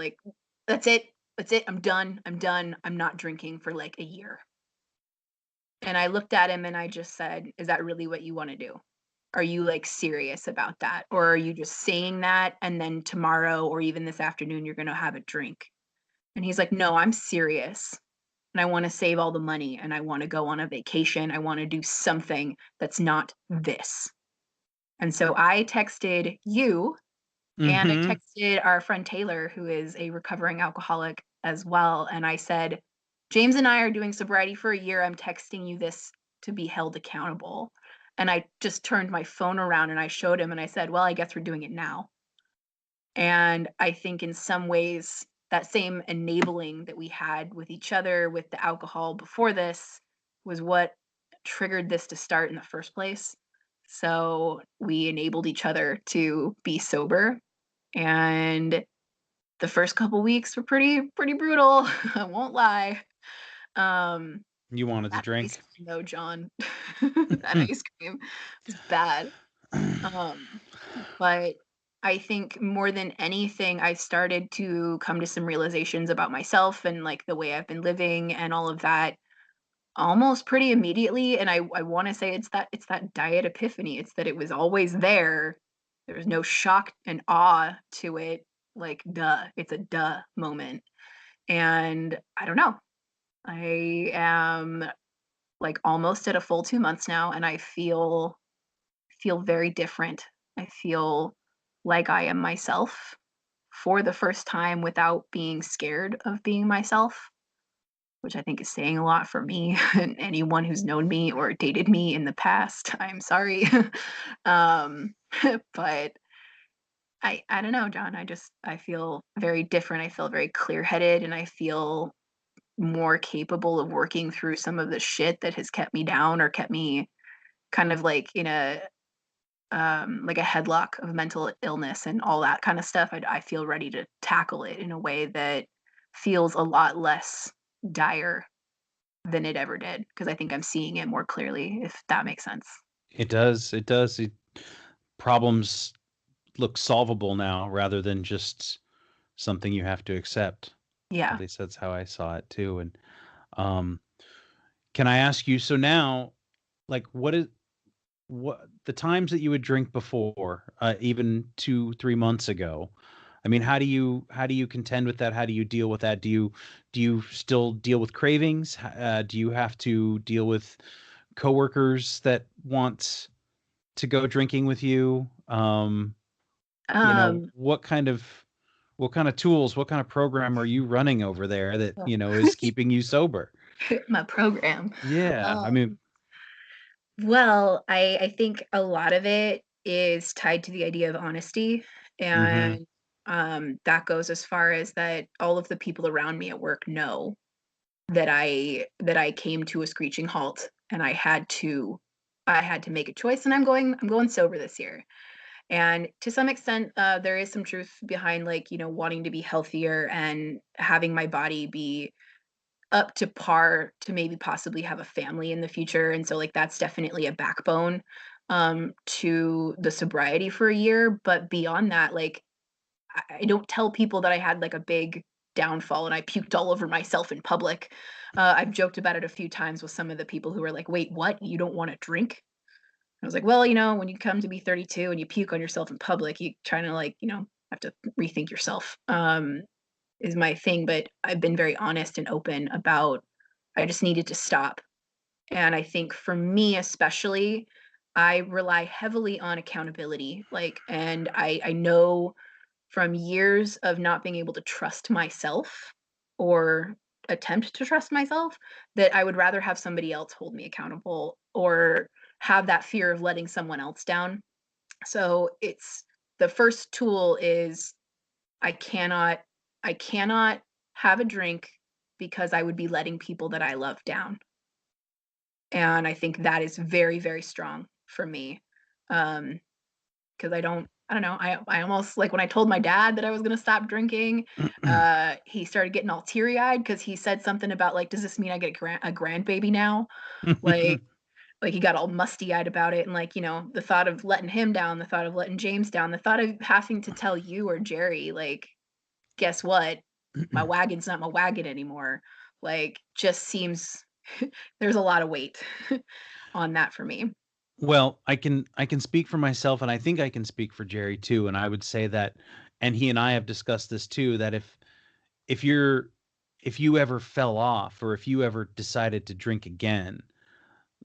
"That's it. That's it. I'm done. I'm done. I'm not drinking for a year." And I looked at him and I just said, "Is that really what you want to do? Are you serious about that? Or are you just saying that and then tomorrow or even this afternoon you're going to have a drink?" And he's like, "No, I'm serious. And I want to save all the money and I want to go on a vacation. I want to do something that's not this." And so I texted you and I Mhm. texted our friend Taylor, who is a recovering alcoholic as well. And I said, "James and I are doing sobriety for a year. I'm texting you this to be held accountable." And I just turned my phone around and I showed him and I said, "Well, I guess we're doing it now." And I think in some ways that same enabling that we had with each other with the alcohol before this was what triggered this to start in the first place. So we enabled each other to be sober, and the first couple weeks were pretty brutal. I won't lie. Um, You wanted to that ice drink? cream though, John, that ice cream was bad. Um, but I think more than anything, I started to come to some realizations about myself and like the way I've been living and all of that almost pretty immediately. And I want to say it's that diet epiphany. It's that it was always there. There was no shock and awe to it. Like duh, it's a duh moment. And I don't know. I am like almost at a full 2 months now, and I feel very different. I feel like I am myself for the first time without being scared of being myself, which I think is saying a lot for me and anyone who's known me or dated me in the past. I'm sorry. um, but I don't know, John. I feel very different. I feel very clear-headed and I feel more capable of working through some of the shit that has kept me down or kept me kind of like a headlock of mental illness and all that kind of stuff. I feel ready to tackle it in a way that feels a lot less dire than it ever did because I think I'm seeing it more clearly, if that makes sense. It does. It does. Problems look solvable now rather than just something you have to accept. At Yeah. least that's how I saw it too. And um, can I ask you? So now, like, what the times that you would drink before, even 2, 3 months ago? I mean, how do you contend with that? How do you deal with that? Do you still deal with cravings? Do you have to deal with coworkers that want to go drinking with you? Um, What kind of tools, what kind of program are you running over there that, is keeping you sober? my program. Yeah. I mean, Um, well, I think a lot of it is tied to the idea of honesty, mhm. and that goes as far as that all of the people around me at work know that I came to a screeching halt and I had to make a choice and I'm going sober this year. And to some extent there is some truth behind like, wanting to be healthier and having my body be up to par to maybe possibly have a family in the future. And so like that's definitely a backbone to the sobriety for a year. But beyond that, like I don't tell people that I had like a big downfall and I puked all over myself in public. I've joked about it a few times with some of the people who are like, "Wait, what? You don't want to drink?" I was like, "Well, when you come to be 32 and you puke on yourself in public, you trying to like, have to rethink yourself." Is my thing, but I've been very honest and open about I just needed to stop. And I think for me especially, I rely heavily on accountability. Like, and I know from years of not being able to trust myself or attempt to trust myself that I would rather have somebody else hold me accountable or have that fear of letting someone else down. So it's the first tool is I cannot I cannot have a drink because I would be letting people that I love down. And I think that is very, very strong for me. Um, 'Cause I don't know, I almost like, when I told my dad that I was gonna stop drinking, he started getting all teary-eyed because he said something about, like, "Does this mean I get a grandbaby now?" Like he got all musty-eyed about it, and, like, the thought of letting him down, the thought of letting James down, the thought of having to tell you or Jerry, like, "Guess what? My wagon's not my wagon anymore." Like, just seems there's a lot of weight on that for me. Well, I can speak for myself, and I think I can speak for Jerry too, and I would say that, and he and I have discussed this too, that if you're if you ever fell off or if you ever decided to drink again,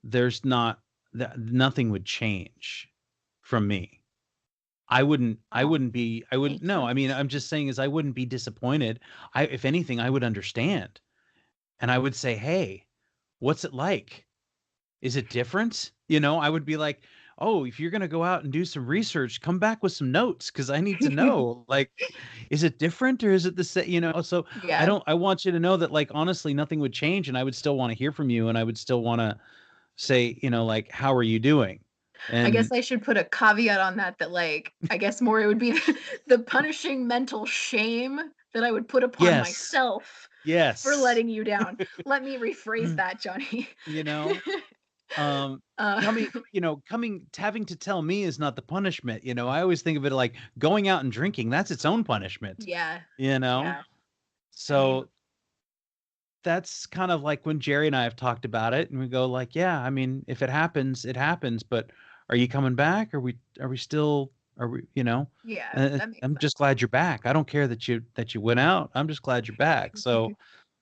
there's not that nothing would change from me. I Oh, wouldn't be I wouldn't makes no, I mean, sense. I'm just saying is I wouldn't be disappointed. If anything, I would understand. And I would say, "Hey, what's it like? Is it different?" I would be like, "Oh, if you're gonna go out and do some research, come back with some notes because I need to know, like, is it different or is it the same?" So Yeah. I want you to know that, like, honestly, nothing would change, and I would still wanna hear from you, and I would still wanna say, like, "How are you doing?" I guess And I should put a caveat on that, that, like, I guess more it would be the punishing mental shame that I would put upon yes, myself for yes. letting you down. Let me rephrase that, Johnny. You know? Um, Uh, coming having to tell me is not the punishment, I always think of it like going out and drinking, that's its own punishment, yeah, you know? yeah. I mean, So, that's kind of like when Jerry and I have talked about it, and we go like, "Yeah, I mean, if it happens, it happens, but are you coming back? Are we still are we" yeah, that makes I'm just sense. glad you're back. I don't care that you went out. I'm just glad you're back. So,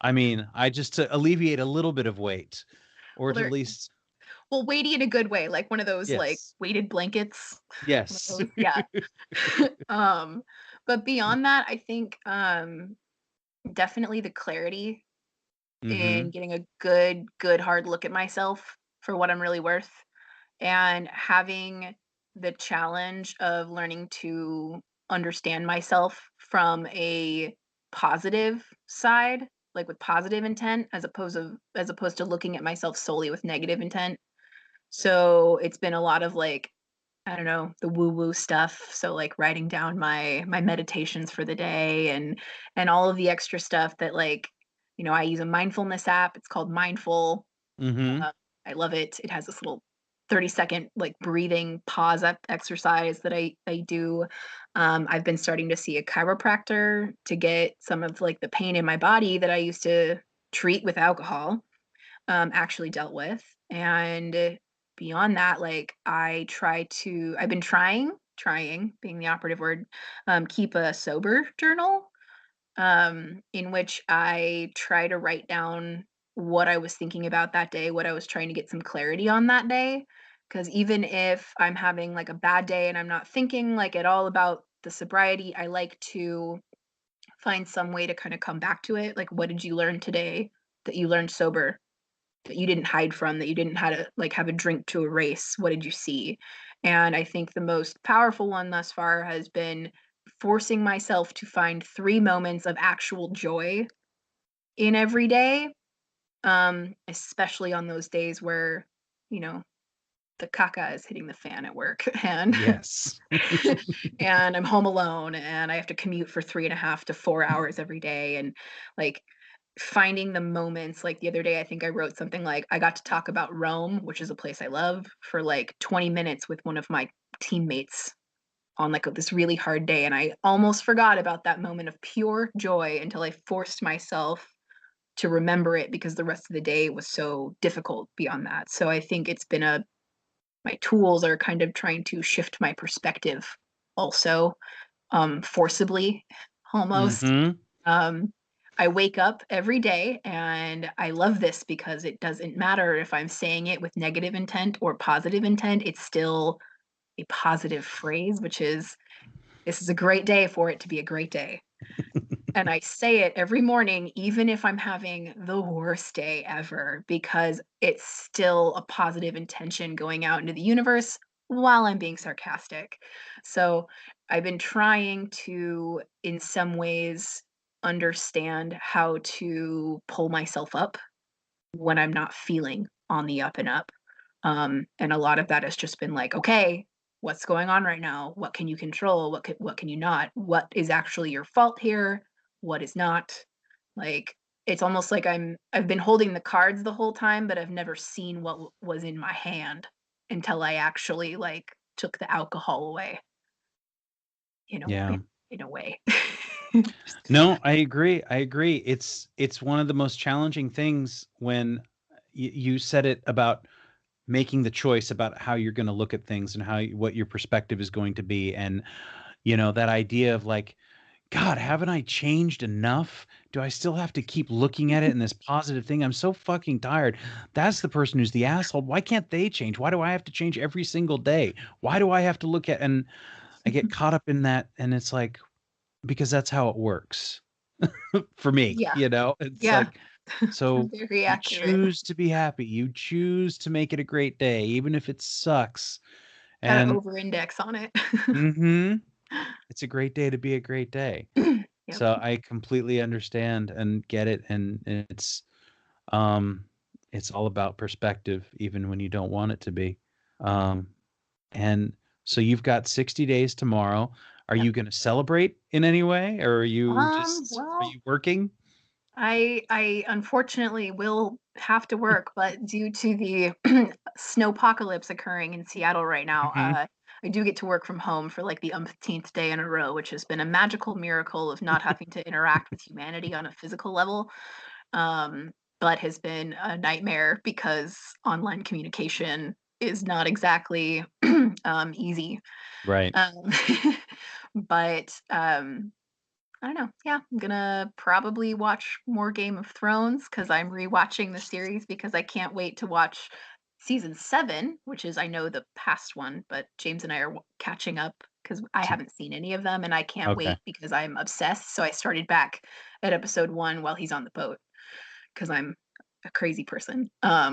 I mean, I just to alleviate a little bit of weight or Well, to at they're least well, weighty in a good way, like one of those, like, yes. weighted blankets. One of Yes. those, yeah. Um, but beyond that, I think, definitely the clarity in Mhm. getting a good hard look at myself for what I'm really worth, and having the challenge of learning to understand myself from a positive side, like with positive intent, as opposed to looking at myself solely with negative intent. So it's been a lot of like, I don't know, the woo woo stuff. So like writing down my meditations for the day, and all of the extra stuff that like, I use a mindfulness app. It's called Mindful. Mhm. uh, I love it. It has this little 30-second like breathing pause exercise that I do. I've been starting to see a chiropractor to get some of like the pain in my body that I used to treat with alcohol, actually dealt with. And beyond that, like I've been trying being the operative word, keep a sober journal, in which I try to write down what I was thinking about that day, what I was trying to get some clarity on that day. Because even if I'm having like a bad day and I'm not thinking like at all about the sobriety, I like to find some way to kind of come back to it. Like, what did you learn today that you learned sober, that you didn't hide from, that you didn't have a drink to erase? What did you see? And I think the most powerful one thus far has been forcing myself to find 3 moments of actual joy in every day, especially on those days where, you know, the caca is hitting the fan at work, and Yes. and I'm home alone and I have to commute for 3.5 to 4 hours every day, and, like, finding the moments. Like, the other day, I think I wrote something like, I got to talk about Rome, which is a place I love, for, like, 20 minutes with one of my teammates on, like, this really hard day, and I almost forgot about that moment of pure joy until I forced myself to remember it because the rest of the day was so difficult beyond that. So I think it's been a my tools are kind of trying to shift my perspective also, forcibly almost. Mhm. Um, I wake up every day and I love this because it doesn't matter if I'm saying it with negative intent or positive intent. It's still a positive phrase, which is, this is a great day for it to be a great day. And I say it every morning, even if I'm having the worst day ever, because it's still a positive intention going out into the universe while I'm being sarcastic. So I've been trying to, in some ways, understand how to pull myself up when I'm not feeling on the up and up. And a lot of that has just been like, okay, what's going on right now? What can you control? What can you not? What is actually your fault here? What is not? Like, it's almost like I've been holding the cards the whole time, but I've never seen what was in my hand until I actually like took the alcohol away. You know, Yeah. in a way. No, I agree. I agree. It's one of the most challenging things when you said it about making the choice about how you're gonna look at things and what your perspective is going to be, and, that idea of like, "God, haven't I changed enough? Do I still have to keep looking at it in this positive thing? I'm so fucking tired." That's the person who's the asshole. Why can't they change? Why do I have to change every single day? Why do I have to look at and I get caught up in that, and it's like, because that's how it works for me, Yeah, It's yeah. like, so Very you accurate. choose to be happy. You choose to make it a great day, even if it sucks. Gotta And over-index on it. it's a great day to be a great day. Yep. So I completely understand and get it, and um it's all about perspective, even when you don't want it to be. Um, and so you've got 60 days tomorrow. Are Yep. you going to celebrate in any way, or are Well, you working? I unfortunately will have to work, but due to the snowpocalypse occurring in Seattle right now, Hmm. I do get to work from home for like the umpteenth day in a row, which has been a magical miracle of not having to interact with humanity on a physical level. Um, but has been a nightmare because online communication is not exactly easy. Right. Um, but I don't know. Yeah, I'm gonna probably watch more Game of Thrones because I'm rewatching the series because I can't wait to watch season 7, which is I know the past one, but James and I are catching up because I haven't seen any of them and I can't Okay. wait because I'm obsessed. So I started back at episode 1 while he's on the boat because I'm a crazy person.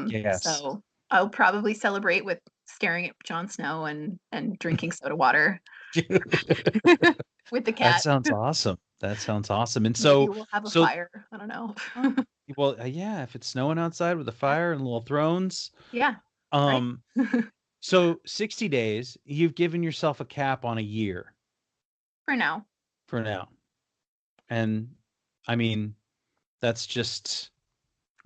Yes. So I'll probably celebrate with staring at Jon Snow and drinking soda water with the That cat. sounds awesome. That sounds awesome. And Maybe so, we'll have a so, fire. I don't know. uh, well, yeah, if it's snowing outside with a Yeah. fire and little thrones, Yeah, right? um, so 60 days, you've given yourself a cap on a year For now. for now. And I mean, that's just,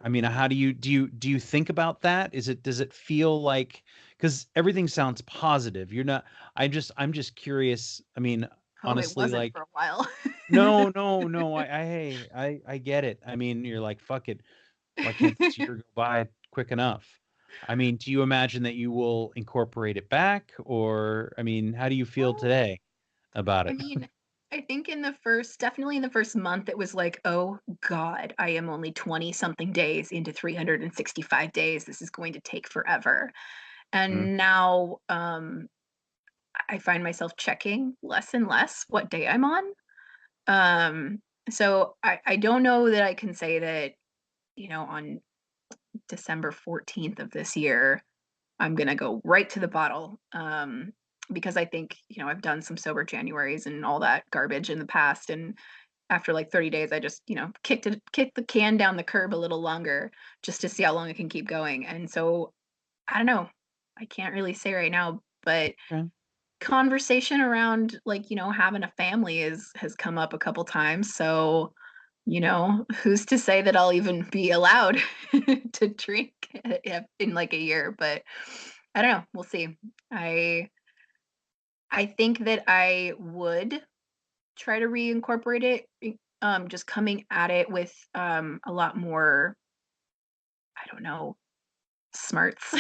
I mean, how do you think about that? Does it feel like, because everything sounds positive. You're not, I'm just curious. I mean, Oh, it honestly, wasn't for like, a while. no, no, no. Hey, I get it. I mean, you're like, fuck it. Why can't this year go by quick enough? I mean, do you imagine that you will incorporate it back, or I mean, how do you feel Well, today about I it? mean, I think definitely in the first month, it was like, oh God, I am only 20 something days into 365 days. This is going to take forever. Mm, And now I find myself checking less and less what day I'm on. Um, so I don't know that I can say that, on December 14th of this year, I'm gonna go right to the bottle. Because I think, I've done some sober Januaries and all that garbage in the past. And after like 30 days, I just, kicked the can down the curb a little longer just to see how long I can keep going. And so I don't know. I can't really say right now, but okay. conversation around like, having a family has come up a couple times. So, who's to say that I'll even be allowed to drink in like a year, but I don't know, we'll see. I I think that I would try to reincorporate it, just coming at it with a lot more, I don't know, smarts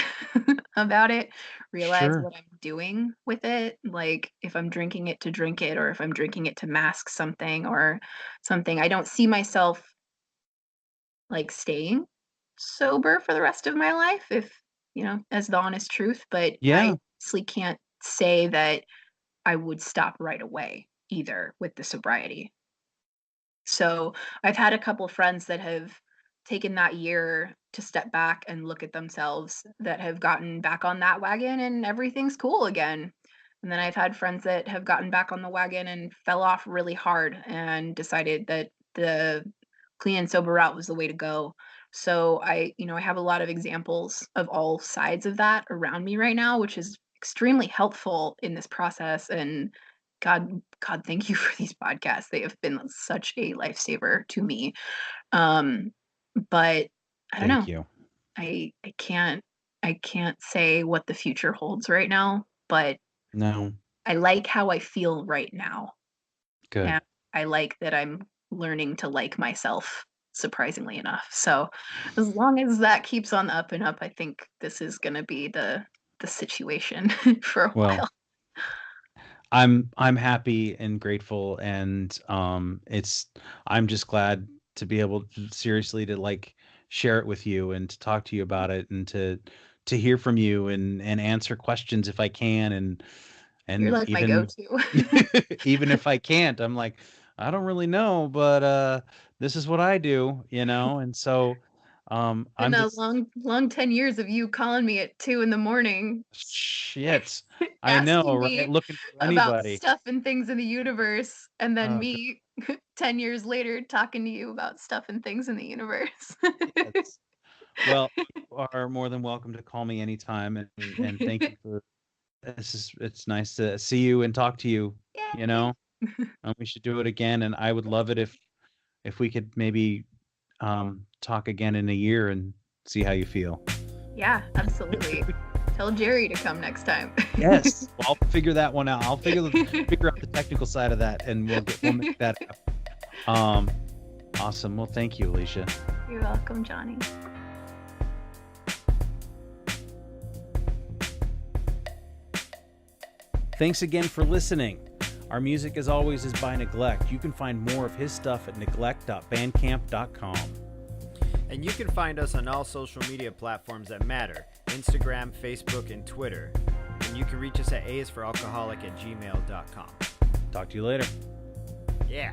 about it, realize Sure. what I'm doing with it, like if I'm drinking it to drink it or if I'm drinking it to mask something or something. I don't see myself like staying sober for the rest of my life if, as the honest truth, but I Yeah. honestly can't say that I would stop right away either with the sobriety. So I've had a couple friends that have taken that year to step back and look at themselves that have gotten back on that wagon and everything's cool again. And then I've had friends that have gotten back on the wagon and fell off really hard and decided that the clean and sober route was the way to go. So I have a lot of examples of all sides of that around me right now, which is extremely helpful in this process. And God, thank you for these podcasts. They have been such a lifesaver to me. Um, but I don't Thank know. you. I can't say what the future holds right now, but No. I like how I feel right now. Good. And I like that I'm learning to like myself surprisingly enough. So as long as that keeps on the up and up, I think this is gonna be the situation for a Well, while. I'm happy and grateful, and I'm just glad to be able to seriously to like share it with you and to talk to you about it and to hear from you and answer questions if I can, You're and like my even go-to. even if I can't, I'm like, I don't really know, but this is what I do, and so Been I'm a just long 10 years of you calling me at 2 in the morning, shit. I know, asking right? me Looking for about anybody. stuff and things in the universe, and then Oh, me 10 years later talking to you about stuff and things in the universe. yes. Well, you are more than welcome to call me anytime, and thank you for it's nice to see you and talk to you, you Yay. know? We should do it again, and I would love it if we could maybe talk again in a year and see how you feel. Yeah, absolutely. Tell Jerry to come next time. Yes. Well, I'll figure that one out. I'll figure out the technical side of that, and we'll make that happen. Awesome. Well, thank you, Alicia. You're welcome, Johnny. Thanks again for listening. Our music, as always, is by Neglect. You can find more of his stuff at neglect.bandcamp.com. And you can find us on all social media platforms that matter: Instagram, Facebook, and Twitter. And you can reach us at aisforalcoholic@gmail.com. Talk to you later. Yeah.